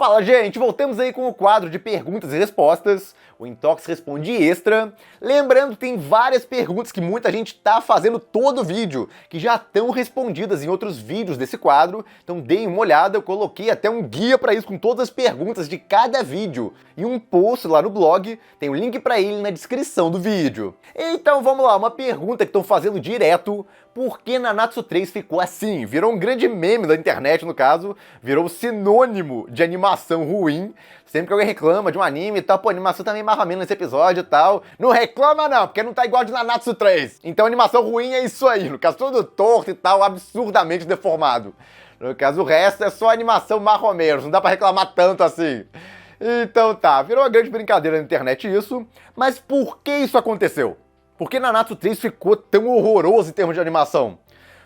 Fala, gente! Voltamos aí com o quadro de perguntas e respostas, o Intox Responde Extra. Lembrando que tem várias perguntas que muita gente tá fazendo todo vídeo, que já estão respondidas em outros vídeos desse quadro, então deem uma olhada, eu coloquei até um guia para isso com todas as perguntas de cada vídeo e um post lá no blog, tem o link para ele na descrição do vídeo. Então vamos lá, uma pergunta que estão fazendo direto: por que Nanatsu 3 ficou assim? Virou um grande meme da internet, no caso, virou sinônimo de animação ruim. Sempre que alguém reclama de um anime e tal, pô, a animação tá meio mais ou menos nesse episódio e tal. Não reclama não, porque não tá igual de Nanatsu 3. Então animação ruim é isso aí, no caso todo torto e tal, absurdamente deformado. No caso o resto é só animação mais ou menos, não dá pra reclamar tanto assim. Então tá, virou uma grande brincadeira na internet isso, mas por que isso aconteceu? Por que Nanatsu 3 ficou tão horroroso em termos de animação?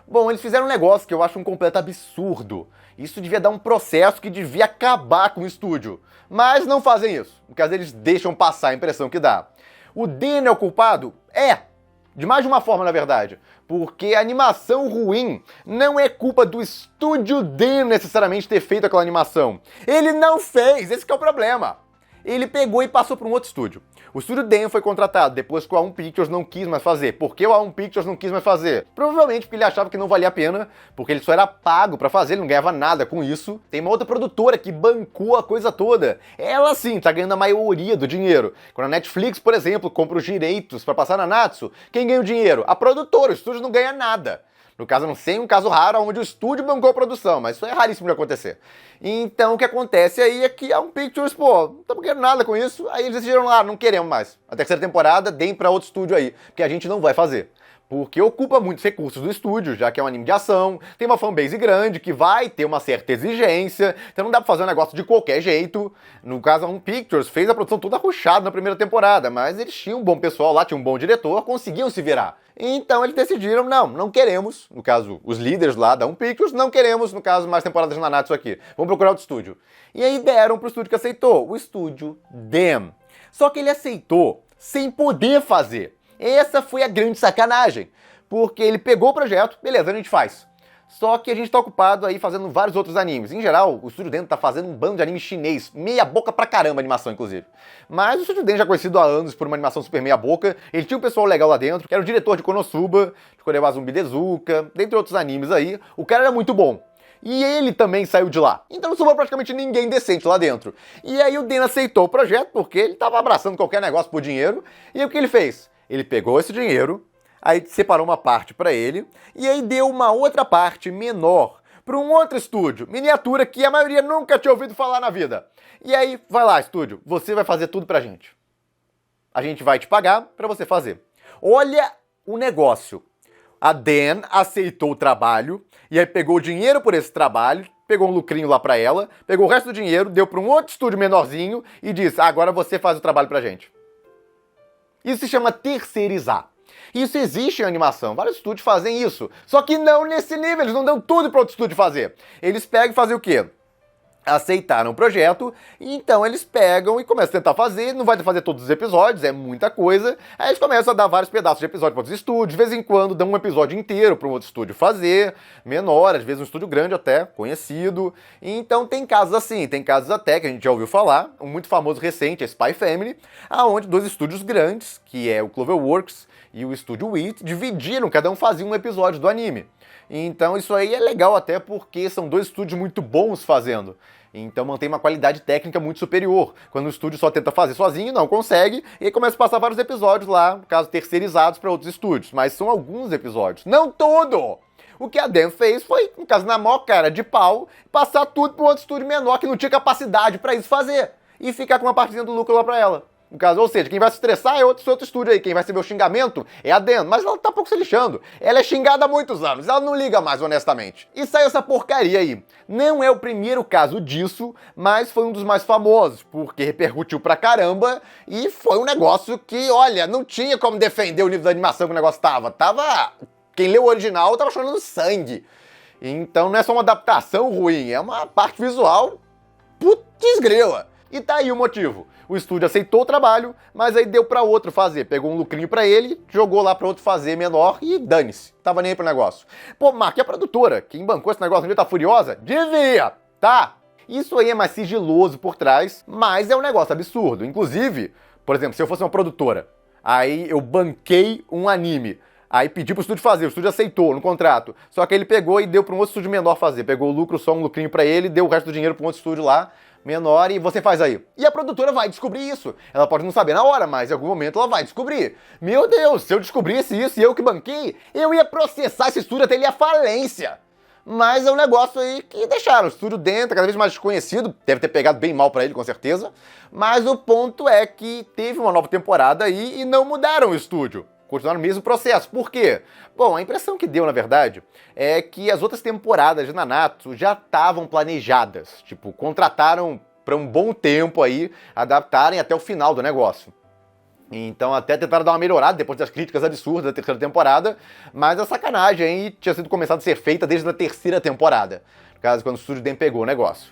Bom, eles fizeram um negócio que eu acho um completo absurdo. Isso devia dar um processo que devia acabar com o estúdio. Mas não fazem isso. No caso, eles deixam passar a impressão que dá. O Den é o culpado? É! De mais de uma forma, na verdade. Porque a animação ruim não é culpa do estúdio Den necessariamente ter feito aquela animação. Ele não fez, esse que é o problema. Ele pegou e passou para um outro estúdio. O estúdio Den foi contratado depois que o A1 Pictures não quis mais fazer. Por que o A1 Pictures não quis mais fazer? Provavelmente porque ele achava que não valia a pena, porque ele só era pago para fazer, ele não ganhava nada com isso. Tem uma outra produtora que bancou a coisa toda. Ela sim tá ganhando a maioria do dinheiro. Quando a Netflix, por exemplo, compra os direitos para passar Nanatsu, quem ganha o dinheiro? A produtora, o estúdio não ganha nada. No caso, não sei, um caso raro onde o estúdio bancou a produção, mas isso é raríssimo de acontecer. Então, o que acontece aí é que a A1 Pictures, pô, não estamos ganhando nada com isso, aí eles decidiram lá, não queremos mais. A terceira temporada, deem pra outro estúdio aí, porque a gente não vai fazer. Porque ocupa muitos recursos do estúdio, já que é um anime de ação, tem uma fanbase grande, que vai ter uma certa exigência, então não dá pra fazer um negócio de qualquer jeito. No caso, a A1 Pictures fez a produção toda rushada na primeira temporada, mas eles tinham um bom pessoal lá, tinham um bom diretor, conseguiam se virar. Então eles decidiram, não queremos, no caso, os líderes lá da A1 Pictures, não queremos, no caso, mais temporadas de Nanatsu aqui. Vamos procurar outro estúdio. E aí deram pro estúdio que aceitou, o estúdio Den. Só que ele aceitou sem poder fazer. Essa foi a grande sacanagem, porque ele pegou o projeto, beleza, a gente faz. Só que a gente tá ocupado aí fazendo vários outros animes. Em geral, o Estúdio Den tá fazendo um bando de anime chinês, meia boca pra caramba a animação, inclusive. Mas o Estúdio Den já é conhecido há anos por uma animação super meia boca, ele tinha um pessoal legal lá dentro, que era o diretor de Konosuba, de Korewazumi Dezuka, dentre outros animes aí. O cara era muito bom. E ele também saiu de lá. Então não sobrou praticamente ninguém decente lá dentro. E aí o Den aceitou o projeto, porque ele tava abraçando qualquer negócio por dinheiro. E aí o que ele fez? Ele pegou esse dinheiro, aí separou uma parte para ele, e aí deu uma outra parte menor para um outro estúdio, miniatura, que a maioria nunca tinha ouvido falar na vida. E aí, vai lá, estúdio, você vai fazer tudo pra gente. A gente vai te pagar para você fazer. Olha o negócio. A Den aceitou o trabalho, e aí pegou o dinheiro por esse trabalho, pegou um lucrinho lá pra ela, pegou o resto do dinheiro, deu para um outro estúdio menorzinho e disse, agora você faz o trabalho pra gente. Isso se chama terceirizar. Isso existe em animação, vários estúdios fazem isso. Só que não nesse nível, eles não dão tudo para outro estúdio fazer. Eles pegam e fazem o quê? Aceitaram o projeto, e então eles pegam e começam a tentar fazer, não vai fazer todos os episódios, é muita coisa, aí eles começam a dar vários pedaços de episódio para outros estúdios, de vez em quando dão um episódio inteiro para um outro estúdio fazer, menor, às vezes um estúdio grande até, conhecido, então tem casos assim, tem casos até que a gente já ouviu falar, um muito famoso recente é Spy Family, aonde dois estúdios grandes, que é o Cloverworks e o estúdio Wit, dividiram, cada um fazia um episódio do anime. Então isso aí é legal até porque são dois estúdios muito bons fazendo. Então mantém uma qualidade técnica muito superior. Quando o estúdio só tenta fazer sozinho, não consegue, e aí começa a passar vários episódios lá, no caso terceirizados para outros estúdios. Mas são alguns episódios, não tudo! O que a Den fez foi, no caso, na maior cara de pau, passar tudo para um outro estúdio menor que não tinha capacidade para isso fazer. E ficar com uma partezinha do lucro lá para ela. No caso, ou seja, quem vai se estressar é outro estúdio aí, quem vai receber o xingamento é a Den, mas ela tá pouco se lixando. Ela é xingada há muitos anos, ela não liga mais, honestamente. E saiu essa porcaria aí. Não é o primeiro caso disso, mas foi um dos mais famosos, porque repercutiu pra caramba e foi um negócio que, olha, não tinha como defender o nível da animação que o negócio tava... Quem leu o original tava chorando sangue. Então não é só uma adaptação ruim, é uma parte visual putz grila. E tá aí o motivo. O estúdio aceitou o trabalho, mas aí deu pra outro fazer. Pegou um lucrinho pra ele, jogou lá pra outro fazer menor e dane-se. Tava nem aí pro negócio. Pô, Mark, e a produtora? Quem bancou esse negócio devia tá furiosa? Devia, tá? Isso aí é mais sigiloso por trás, mas é um negócio absurdo. Inclusive, por exemplo, se eu fosse uma produtora, aí eu banquei um anime, aí pedi pro estúdio fazer, o estúdio aceitou no contrato, só que ele pegou e deu pra um outro estúdio menor fazer, pegou o lucro, só um lucrinho pra ele, deu o resto do dinheiro pra um outro estúdio lá, menor, e você faz aí. E a produtora vai descobrir isso. Ela pode não saber na hora, mas em algum momento ela vai descobrir. Meu Deus, se eu descobrisse isso e eu que banquei, eu ia processar esse estúdio até ele ir à falência. Mas é um negócio aí que deixaram. O estúdio dentro, cada vez mais desconhecido, deve ter pegado bem mal pra ele, com certeza. Mas o ponto é que teve uma nova temporada aí e não mudaram o estúdio. Continuaram o mesmo processo. Por quê? Bom, a impressão que deu, na verdade, é que as outras temporadas de Nanatsu já estavam planejadas. Tipo, contrataram para um bom tempo aí, adaptarem até o final do negócio. Então até tentaram dar uma melhorada depois das críticas absurdas da terceira temporada, mas a sacanagem aí tinha sido começado a ser feita desde a terceira temporada, no caso, quando o Estúdio Den pegou o negócio.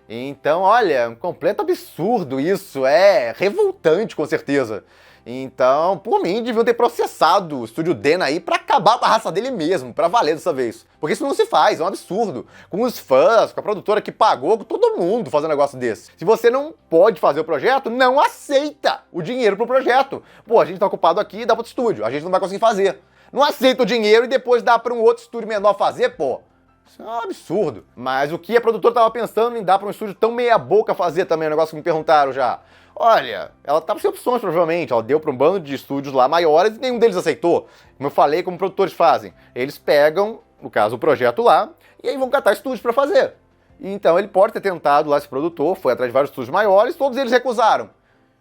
Então, olha, um completo absurdo isso, é revoltante com certeza. Então, por mim, deviam ter processado o Estúdio Den aí pra acabar com a raça dele mesmo, pra valer dessa vez. Porque isso não se faz, é um absurdo. Com os fãs, com a produtora que pagou, com todo mundo fazer um negócio desse. Se você não pode fazer o projeto, não aceita o dinheiro pro projeto. Pô, a gente tá ocupado aqui, dá pro outro estúdio, a gente não vai conseguir fazer. Não aceita o dinheiro e depois dá pra um outro estúdio menor fazer, pô. Isso é um absurdo. Mas o que a produtora tava pensando em dar pra um estúdio tão meia boca fazer também, é um negócio que me perguntaram já. Olha, ela tava sem opções, provavelmente. Ela deu pra um bando de estúdios lá maiores e nenhum deles aceitou. Como eu falei, como produtores fazem. Eles pegam, no caso, o projeto lá, e aí vão catar estúdios pra fazer. Então ele pode ter tentado lá, esse produtor, foi atrás de vários estúdios maiores, todos eles recusaram.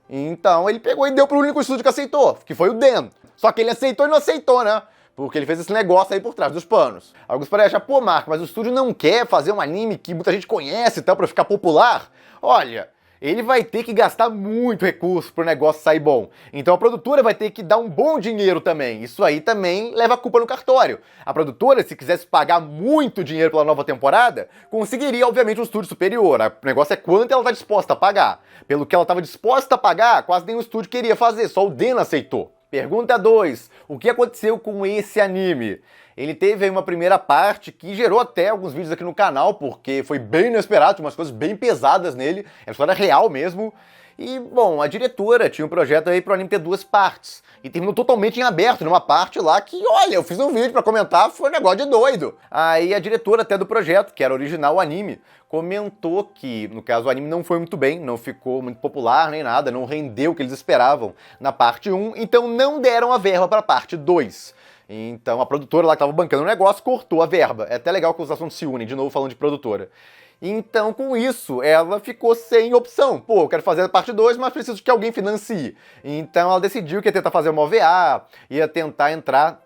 Então ele pegou e deu pro único estúdio que aceitou, que foi o Den. Só que ele aceitou e não aceitou, né? Porque ele fez esse negócio aí por trás dos panos. Alguns podem achar, pô, Marco, mas o estúdio não quer fazer um anime que muita gente conhece e tal, pra ficar popular? Olha, ele vai ter que gastar muito recurso pro negócio sair bom. Então a produtora vai ter que dar um bom dinheiro também. Isso aí também leva a culpa no cartório. A produtora, se quisesse pagar muito dinheiro pela nova temporada, conseguiria, obviamente, um estúdio superior. O negócio é quanto ela tá disposta a pagar. Pelo que ela estava disposta a pagar, quase nenhum estúdio queria fazer, só o Den aceitou. Pergunta 2. O que aconteceu com esse anime? Ele teve aí uma primeira parte que gerou até alguns vídeos aqui no canal, porque foi bem inesperado, tinha umas coisas bem pesadas nele, é uma história real mesmo. E, bom, a diretora tinha um projeto aí pro anime ter 2 partes, e terminou totalmente em aberto, numa parte lá que, olha, eu fiz um vídeo pra comentar, foi um negócio de doido. Aí a diretora até do projeto, que era original o anime, comentou que, no caso, o anime não foi muito bem, não ficou muito popular nem nada, não rendeu o que eles esperavam na parte 1, então não deram a verba pra parte 2. Então a produtora lá que estava bancando o negócio cortou a verba. É até legal que os assuntos se unem, de novo falando de produtora. Então com isso ela ficou sem opção. Pô, eu quero fazer a parte 2, mas preciso que alguém financie. Então ela decidiu que ia tentar fazer uma OVA, ia tentar entrar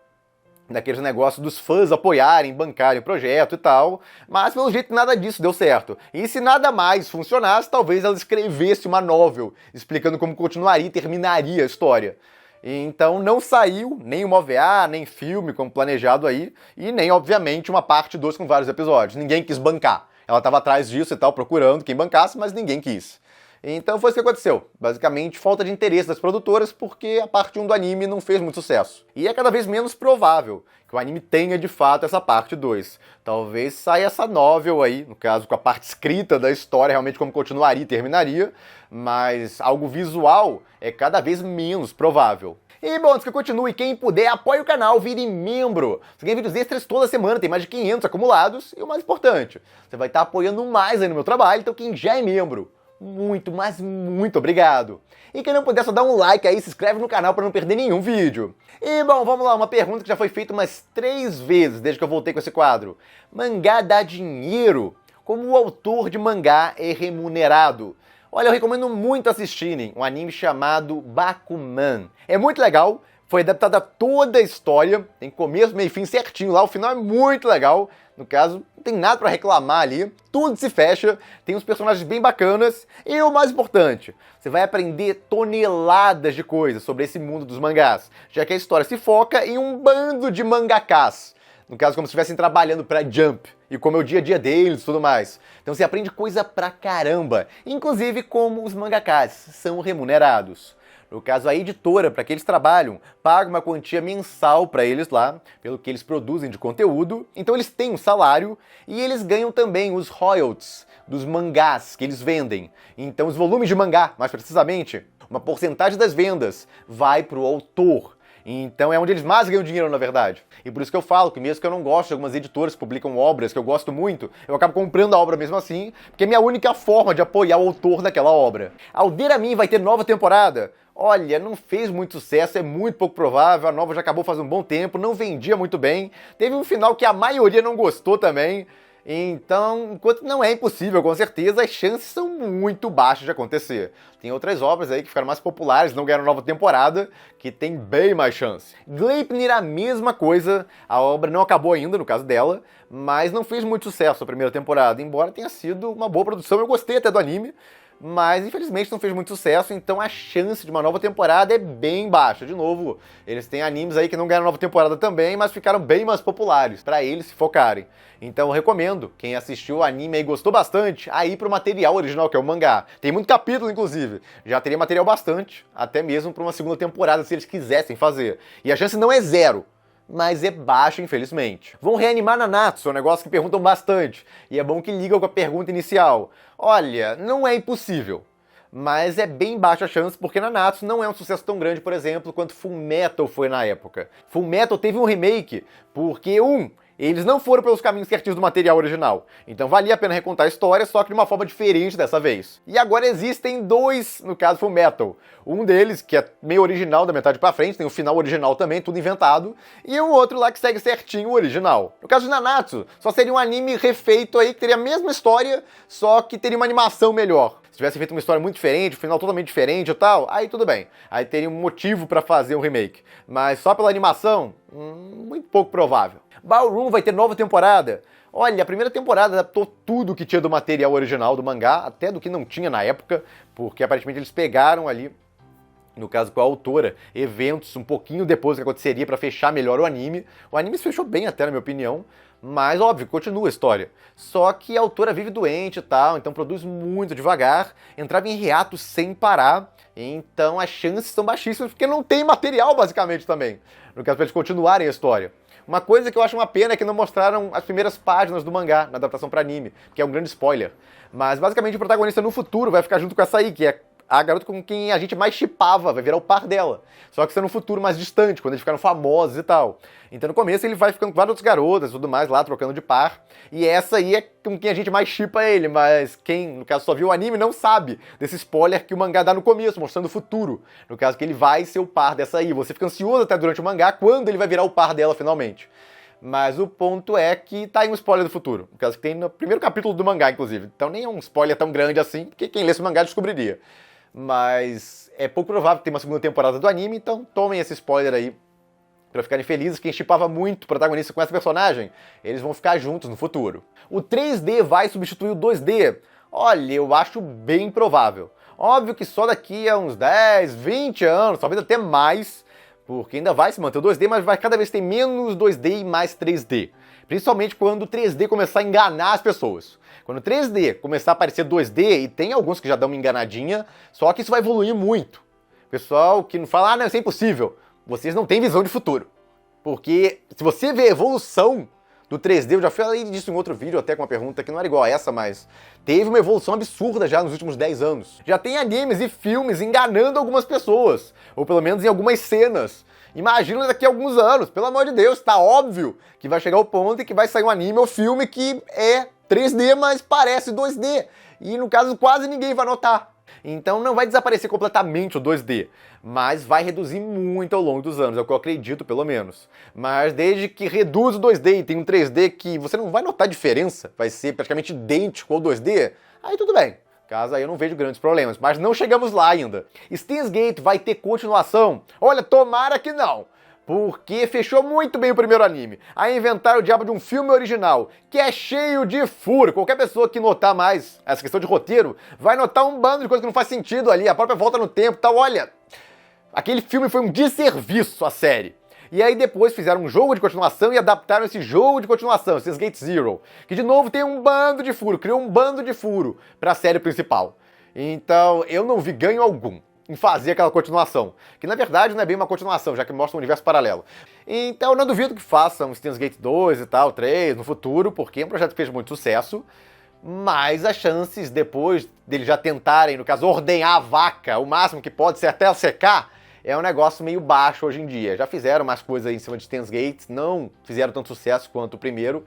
naqueles negócios dos fãs apoiarem, bancarem o projeto e tal, mas pelo jeito nada disso deu certo. E se nada mais funcionasse, talvez ela escrevesse uma novel, explicando como continuaria e terminaria a história. Então não saiu nem uma OVA, nem filme como planejado aí, e nem, obviamente, uma parte 2 com vários episódios. Ninguém quis bancar. Ela estava atrás disso e tal, procurando quem bancasse, mas ninguém quis. Então foi isso que aconteceu. Basicamente, falta de interesse das produtoras, porque a parte 1 do anime não fez muito sucesso. E é cada vez menos provável que o anime tenha, de fato, essa parte 2. Talvez saia essa novel aí, no caso, com a parte escrita da história, realmente como continuaria e terminaria, mas algo visual é cada vez menos provável. E bom, antes que eu continue, quem puder, apoie o canal, vire membro. Você ganha vídeos extras toda semana, tem mais de 500 acumulados, e o mais importante, você vai estar apoiando mais aí no meu trabalho, então quem já é membro, muito, mas muito obrigado. E quem não puder, só dá um like aí, se inscreve no canal para não perder nenhum vídeo. E bom, vamos lá, uma pergunta que já foi feita umas 3 vezes desde que eu voltei com esse quadro. Mangá dá dinheiro? Como o autor de mangá é remunerado? Olha, eu recomendo muito assistirem um anime chamado Bakuman. É muito legal, foi adaptada toda a história, tem começo, meio e fim certinho lá, o final é muito legal. No caso, não tem nada pra reclamar ali, tudo se fecha, tem uns personagens bem bacanas, e o mais importante, você vai aprender toneladas de coisas sobre esse mundo dos mangás, já que a história se foca em um bando de mangakás, no caso como se estivessem trabalhando pra Jump, e como é o dia a dia deles e tudo mais. Então você aprende coisa pra caramba, inclusive como os mangakás são remunerados. No caso, a editora para que eles trabalham paga uma quantia mensal para eles lá, pelo que eles produzem de conteúdo. Então eles têm um salário e eles ganham também os royalties dos mangás que eles vendem. Então os volumes de mangá, mais precisamente, uma porcentagem das vendas vai para o autor. Então é onde eles mais ganham dinheiro, na verdade. E por isso que eu falo que mesmo que eu não goste de algumas editoras que publicam obras que eu gosto muito, eu acabo comprando a obra mesmo assim, porque é a minha única forma de apoiar o autor daquela obra. Alderamin vai ter nova temporada? Olha, não fez muito sucesso, é muito pouco provável, a nova já acabou faz um bom tempo, não vendia muito bem, teve um final que a maioria não gostou também. Então, enquanto não é impossível, com certeza, as chances são muito baixas de acontecer. Tem outras obras aí que ficaram mais populares, não ganharam nova temporada, que tem bem mais chance. Gleipnir, a mesma coisa, a obra não acabou ainda, no caso dela, mas não fez muito sucesso a primeira temporada, embora tenha sido uma boa produção, eu gostei até do anime, mas infelizmente não fez muito sucesso, então a chance de uma nova temporada é bem baixa. De novo, eles têm animes aí que não ganharam nova temporada também, mas ficaram bem mais populares, pra eles se focarem. Então eu recomendo, quem assistiu o anime e gostou bastante, a ir pro material original, que é o mangá. Tem muito capítulo, inclusive. Já teria material bastante, até mesmo pra uma segunda temporada, se eles quisessem fazer. E a chance não é zero, mas é baixo, infelizmente. Vão reanimar Nanatsu, é um negócio que perguntam bastante, e é bom que ligam com a pergunta inicial. Olha, não é impossível, mas é bem baixa a chance, porque Nanatsu não é um sucesso tão grande, por exemplo, quanto Fullmetal foi na época. Fullmetal teve um remake, porque, eles não foram pelos caminhos certinhos do material original. Então valia a pena recontar a história, só que de uma forma diferente dessa vez. E agora existem dois, no caso Fullmetal. Um deles, que é meio original da metade pra frente, tem o final original também, tudo inventado. E um outro lá que segue certinho o original. No caso de Nanatsu, só seria um anime refeito aí, que teria a mesma história, só que teria uma animação melhor. Se tivesse feito uma história muito diferente, um final totalmente diferente e tal, aí tudo bem. Aí teria um motivo pra fazer um remake. Mas só pela animação, muito pouco provável. Ballroom vai ter nova temporada? Olha, a primeira temporada adaptou tudo que tinha do material original do mangá, até do que não tinha na época, porque aparentemente eles pegaram ali, no caso com a autora, eventos um pouquinho depois do que aconteceria pra fechar melhor o anime. O anime se fechou bem até, na minha opinião, mas óbvio, continua a história. Só que a autora vive doente e tal, então produz muito devagar, entrava em hiato sem parar, então as chances são baixíssimas, porque não tem material basicamente também, no caso pra eles continuarem a história. Uma coisa que eu acho uma pena é que não mostraram as primeiras páginas do mangá na adaptação para anime, que é um grande spoiler. Mas basicamente o protagonista no futuro vai ficar junto com essa aí, que é a garota com quem a gente mais shippava, vai virar o par dela. Só que isso é no futuro mais distante, quando eles ficaram famosos e tal. Então no começo ele vai ficando com várias outras garotas e tudo mais lá, trocando de par. E essa aí é com quem a gente mais shippa ele, mas quem, no caso, só viu o anime não sabe desse spoiler que o mangá dá no começo, mostrando o futuro. No caso que ele vai ser o par dessa aí. Você fica ansioso até durante o mangá, quando ele vai virar o par dela finalmente. Mas o ponto é que tá aí um spoiler do futuro. No caso que tem no primeiro capítulo do mangá, inclusive. Então nem é um spoiler tão grande assim, porque quem lê esse mangá descobriria. Mas é pouco provável que tenha uma segunda temporada do anime, então tomem esse spoiler aí pra ficarem felizes. Quem shippava muito o protagonista com essa personagem, eles vão ficar juntos no futuro. O 3D vai substituir o 2D? Olha, eu acho bem provável. Óbvio que só daqui a uns 10, 20 anos, talvez até mais, porque ainda vai se manter o 2D, mas vai cada vez ter menos 2D e mais 3D. Principalmente quando o 3D começar a enganar as pessoas. Quando o 3D começar a aparecer 2D, e tem alguns que já dão uma enganadinha, só que isso vai evoluir muito. Pessoal que não fala, não, isso é impossível. Vocês não têm visão de futuro. Porque se você vê a evolução do 3D, eu já falei disso em outro vídeo, até com uma pergunta que não era igual a essa, mas teve uma evolução absurda já nos últimos 10 anos. Já tem animes e filmes enganando algumas pessoas, ou pelo menos em algumas cenas. Imagina daqui a alguns anos, pelo amor de Deus, tá óbvio que vai chegar o ponto em que vai sair um anime ou filme que é 3D, mas parece 2D. E no caso quase ninguém vai notar. Então não vai desaparecer completamente o 2D, mas vai reduzir muito ao longo dos anos, é o que eu acredito pelo menos. Mas desde que reduz o 2D e tem um 3D que você não vai notar diferença, vai ser praticamente idêntico ao 2D, aí tudo bem. Caso aí eu não vejo grandes problemas, mas não chegamos lá ainda. Steins Gate vai ter continuação? Olha, tomara que não. Porque fechou muito bem o primeiro anime. Aí inventaram o diabo de um filme original, que é cheio de furo. Qualquer pessoa que notar mais essa questão de roteiro, vai notar um bando de coisa que não faz sentido ali, a própria volta no tempo e tal. Olha, aquele filme foi um desserviço à série. E aí depois fizeram um jogo de continuação e adaptaram esse jogo de continuação, esse Gate Zero, que de novo tem um bando de furo, criou um bando de furo pra série principal. Então eu não vi ganho algum. em fazer aquela continuação. Que na verdade não é bem uma continuação, já que mostra um universo paralelo. Então eu não duvido que façam Steins Gate 2 e tal, 3 no futuro, porque é um projeto que fez muito sucesso. Mas as chances, depois deles já tentarem, no caso, ordenhar a vaca o máximo que pode ser até ela secar, é um negócio meio baixo hoje em dia. Já fizeram mais coisas aí em cima de Steins Gate, não fizeram tanto sucesso quanto o primeiro,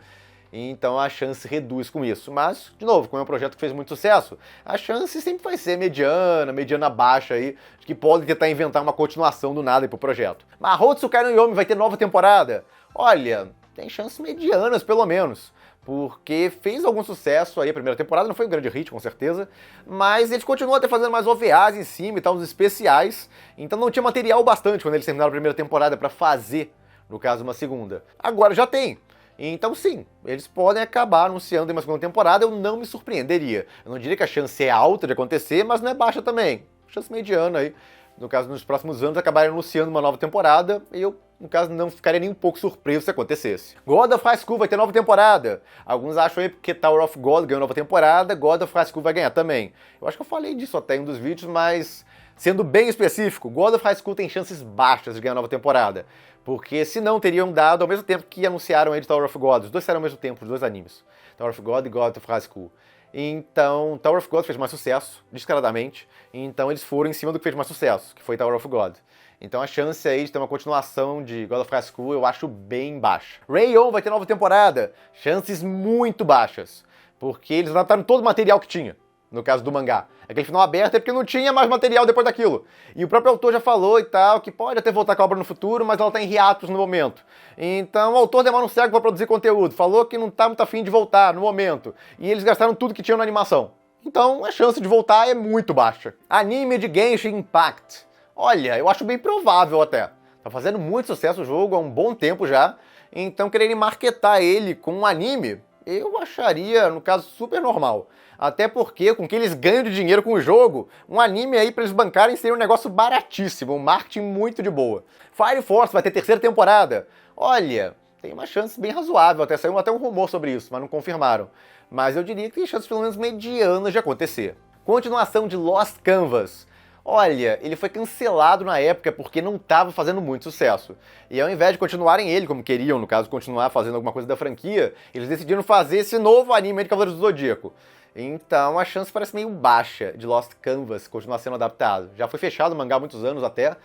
então a chance reduz com isso. Mas, de novo, como é um projeto que fez muito sucesso, a chance sempre vai ser mediana baixa aí, de que podem tentar inventar uma continuação do nada aí pro projeto. Mahou Tsukai no Yomi vai ter nova temporada? Olha, tem chances medianas pelo menos, porque fez algum sucesso aí, a primeira temporada não foi um grande hit, com certeza, mas eles continuam até fazendo mais OVAs em cima e tal, uns especiais, então não tinha material bastante quando eles terminaram a primeira temporada pra fazer, no caso, uma segunda. Agora já tem. Então sim, eles podem acabar anunciando em uma segunda temporada, eu não me surpreenderia. Eu não diria que a chance é alta de acontecer, mas não é baixa também. Chance mediana aí. No caso, nos próximos anos acabarem anunciando uma nova temporada, e eu, no caso, não ficaria nem um pouco surpreso se acontecesse. God of High School vai ter nova temporada. Alguns acham aí porque Tower of God ganhou nova temporada, God of High School vai ganhar também. Eu acho que eu falei disso até em um dos vídeos, mas sendo bem específico, God of High School tem chances baixas de ganhar nova temporada. Porque se não, teriam dado ao mesmo tempo que anunciaram aí de Tower of God. Os dois saíram ao mesmo tempo, os dois animes. Tower of God e God of High School. Então, Tower of God fez mais sucesso, descaradamente. Então eles foram em cima do que fez mais sucesso, que foi Tower of God. Então a chance aí de ter uma continuação de God of High School eu acho bem baixa. Rayon vai ter nova temporada. Chances muito baixas. Porque eles adaptaram todo o material que tinha. No caso do mangá. Aquele final aberto é porque não tinha mais material depois daquilo. E o próprio autor já falou e tal, que pode até voltar com a obra no futuro, mas ela tá em hiatus no momento. Então o autor demora um século pra produzir conteúdo. Falou que não tá muito afim de voltar no momento. E eles gastaram tudo que tinham na animação. Então a chance de voltar é muito baixa. Anime de Genshin Impact. Olha, eu acho bem provável até. Tá fazendo muito sucesso o jogo há um bom tempo já. Então quererem marketar ele com um anime, eu acharia, no caso, super normal. Até porque, com o que eles ganham de dinheiro com o jogo, um anime aí pra eles bancarem seria um negócio baratíssimo, um marketing muito de boa. Fire Force vai ter terceira temporada. Olha, tem uma chance bem razoável, até saiu até um rumor sobre isso, mas não confirmaram. Mas eu diria que tem chances pelo menos medianas de acontecer. Continuação de Lost Canvas. Olha, ele foi cancelado na época porque não estava fazendo muito sucesso. E ao invés de continuarem ele, como queriam, no caso, continuar fazendo alguma coisa da franquia, eles decidiram fazer esse novo anime de Cavaleiros do Zodíaco. Então a chance parece meio baixa de Lost Canvas continuar sendo adaptado. Já foi fechado o mangá há muitos anos até,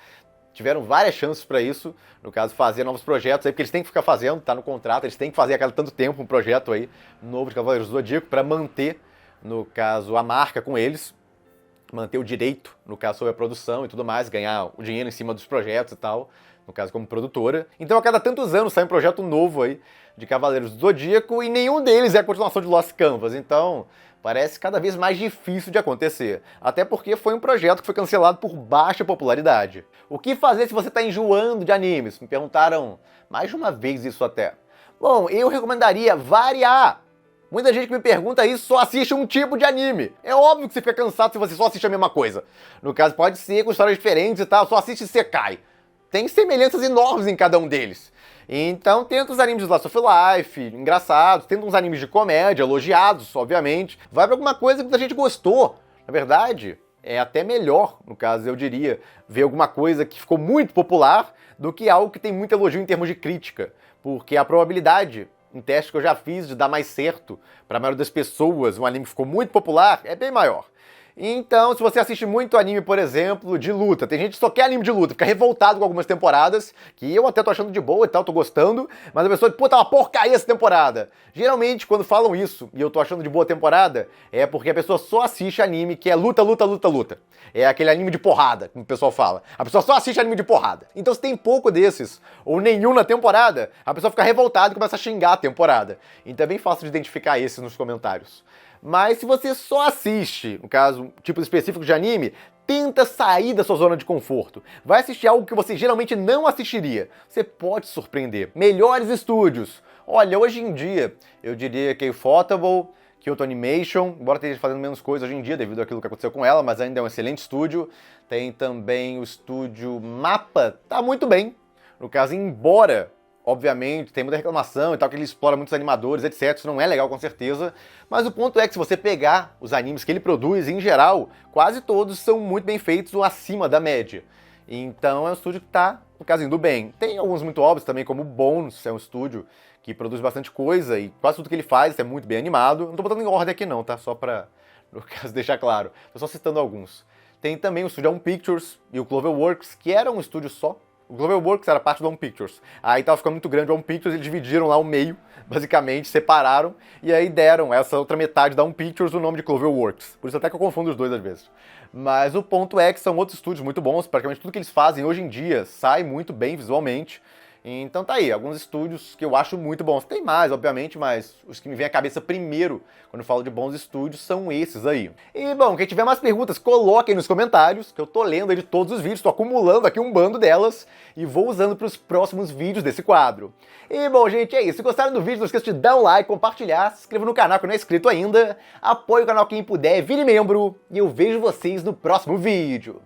tiveram várias chances para isso, no caso, fazer novos projetos aí, porque eles têm que ficar fazendo, tá no contrato, eles têm que fazer a cada tanto tempo um projeto aí novo de Cavaleiros do Zodíaco para manter, no caso, a marca com eles, manter o direito, no caso, sobre a produção e tudo mais, ganhar o dinheiro em cima dos projetos e tal, no caso, como produtora. Então, a cada tantos anos sai um projeto novo aí de Cavaleiros do Zodíaco e nenhum deles é a continuação de Lost Canvas, então parece cada vez mais difícil de acontecer. Até porque foi um projeto que foi cancelado por baixa popularidade. O que fazer se você está enjoando de animes? Me perguntaram mais de uma vez isso até. Bom, eu recomendaria variar. Muita gente que me pergunta isso só assiste um tipo de anime. É óbvio que você fica cansado se você só assiste a mesma coisa. No caso, pode ser com histórias diferentes e tal, só assiste Sekai. Tem semelhanças enormes em cada um deles. Então tenta os animes de Slice of Life, engraçados, tenta uns animes de comédia, elogiados, obviamente. Vai pra alguma coisa que muita gente gostou. Na verdade, é até melhor, no caso, eu diria, ver alguma coisa que ficou muito popular do que algo que tem muito elogio em termos de crítica. Porque a probabilidade, em teste que eu já fiz, de dar mais certo para a maioria das pessoas, um anime que ficou muito popular, é bem maior. Então, se você assiste muito anime, por exemplo, de luta, tem gente que só quer anime de luta, fica revoltado com algumas temporadas, que eu até tô achando de boa e tal, tô gostando, mas a pessoa diz, pô, tá uma porcaria essa temporada. Geralmente, quando falam isso, e eu tô achando de boa temporada, é porque a pessoa só assiste anime que é luta, luta, luta, luta. É aquele anime de porrada, como o pessoal fala. A pessoa só assiste anime de porrada. Então, se tem pouco desses, ou nenhum na temporada, a pessoa fica revoltada e começa a xingar a temporada. Então é bem fácil de identificar esses nos comentários. Mas se você só assiste, no caso, tipos específicos de anime, tenta sair da sua zona de conforto. Vai assistir algo que você geralmente não assistiria. Você pode surpreender. Melhores estúdios. Olha, hoje em dia, eu diria que Ufotable, Kyoto Animation, embora esteja fazendo menos coisa hoje em dia devido àquilo que aconteceu com ela, mas ainda é um excelente estúdio. Tem também o estúdio Mappa, tá muito bem. No caso, embora, obviamente, tem muita reclamação e tal, que ele explora muitos animadores, etc. Isso não é legal, com certeza. Mas o ponto é que se você pegar os animes que ele produz, em geral, quase todos são muito bem feitos ou acima da média. Então é um estúdio que tá, no caso, indo bem. Tem alguns muito óbvios também, como o Bones, é um estúdio que produz bastante coisa e quase tudo que ele faz é muito bem animado. Não tô botando em ordem aqui não, tá? Só pra, no caso, deixar claro. Tô só citando alguns. Tem também o estúdio Home Pictures e o Cloverworks, que era um estúdio só. O Cloverworks era parte do Home Pictures. Aí tava ficando muito grande o Home Pictures, eles dividiram lá o meio, basicamente, separaram, e aí deram essa outra metade da Home Pictures o nome de Cloverworks. Por isso até que eu confundo os dois às vezes. Mas o ponto é que são outros estúdios muito bons, praticamente tudo que eles fazem hoje em dia sai muito bem visualmente. Então tá aí, alguns estúdios que eu acho muito bons. Tem mais, obviamente, mas os que me vêm à cabeça primeiro quando eu falo de bons estúdios são esses aí. E bom, quem tiver mais perguntas, coloquem nos comentários, que eu tô lendo aí de todos os vídeos, tô acumulando aqui um bando delas e vou usando para os próximos vídeos desse quadro. E bom, gente, é isso. Se gostaram do vídeo, não esqueça de dar um like, compartilhar, se inscreva no canal que não é inscrito ainda, apoie o canal quem puder, vire membro e eu vejo vocês no próximo vídeo.